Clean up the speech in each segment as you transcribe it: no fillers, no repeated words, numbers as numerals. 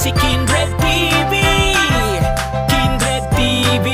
si Kindred TV. Kindred TV,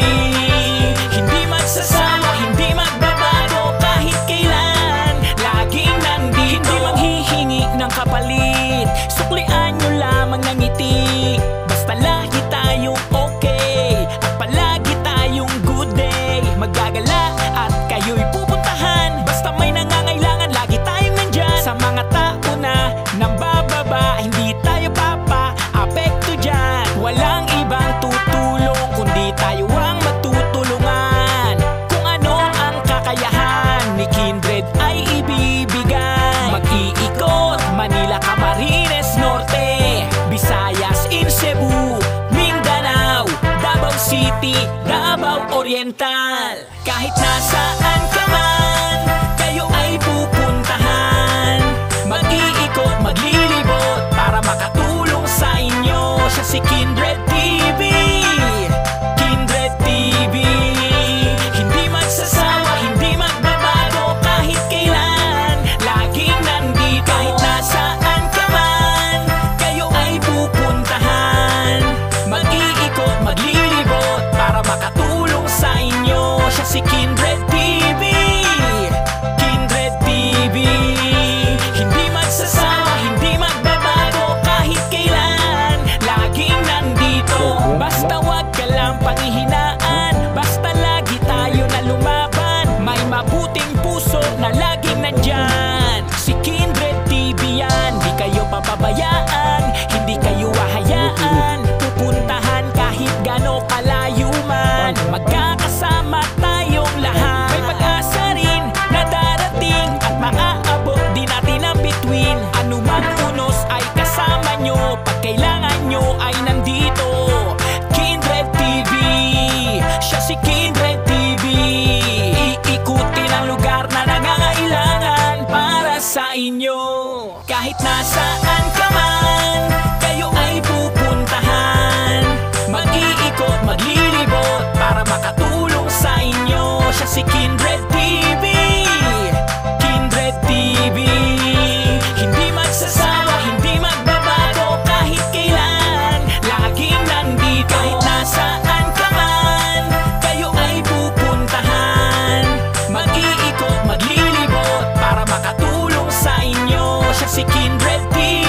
hindi magsasawa, hindi magbabago kahit kailan. Laging nandito, hindi manghihingi ng kapalit. Suklian nyo lamang ng ngiti, basta lagi tayong okay at palagi tayong good day. Magagala at kayo'y pupuntahan, basta may nangangailangan lagi tayong nandyan. Sa mga tao na nang bababa, hindi tayo papa-apekto dyan. Walang ibang tutulong kundi tayo ang matutulungan. Kung ano ang kakayahan ni Kindred ay ibibigay. Mag-iikot Manila, Camarines Norte, Visayas, in Cebu, Mindanao, Davao City, Davao Oriental. Kahit nasaan ka man, kayo ay pupuntahan. Mag-iikot, maglilibot para makatulong sa inyo. Siya si Kindred TV. Kindred TV, hindi magsasawa, hindi magbabago kahit kailan. Laging nandito, kahit nasaan ka man, kayo ay pupuntahan. Mag-iikot, maglilibot para makatulong sa inyo. Siya si Kindred TV. Kindred TV, hindi magsasawa, hindi magbabago kahit kailan. Laging nandito, basta wag ka lang panghihinaan. Basta lagi tayo na lumaban, may mabuting puso na laging nandyan. Si Kindred TV yan, di kayo papabayaan, hindi kayo hahayaan. Pupuntahan kahit gano kalayo man, magkakasama tayong lahat. May pag-asa rin na darating at maaabot din natin ang bituin. Anumang unos ay kasama nyo, pag kailangan nyo ay nandito. Kindred TV, siya si Kindred TV. Iikutin ang lugar na nangangailangan para sa inyo. Kahit nasaan ka man, kayo ay pupuntahan. Mag-iikot, maglilibot para makatulong sa inyo. Siya si Kindred TV. Kindred TV, hindi magsasawa, hindi magbabago kahit kailan. Laging nandito, kahit nasaan ka man, kayo ay pupuntahan. Mag-iikot, maglilibot para makatulong sa inyo. Siya si Kindred TV.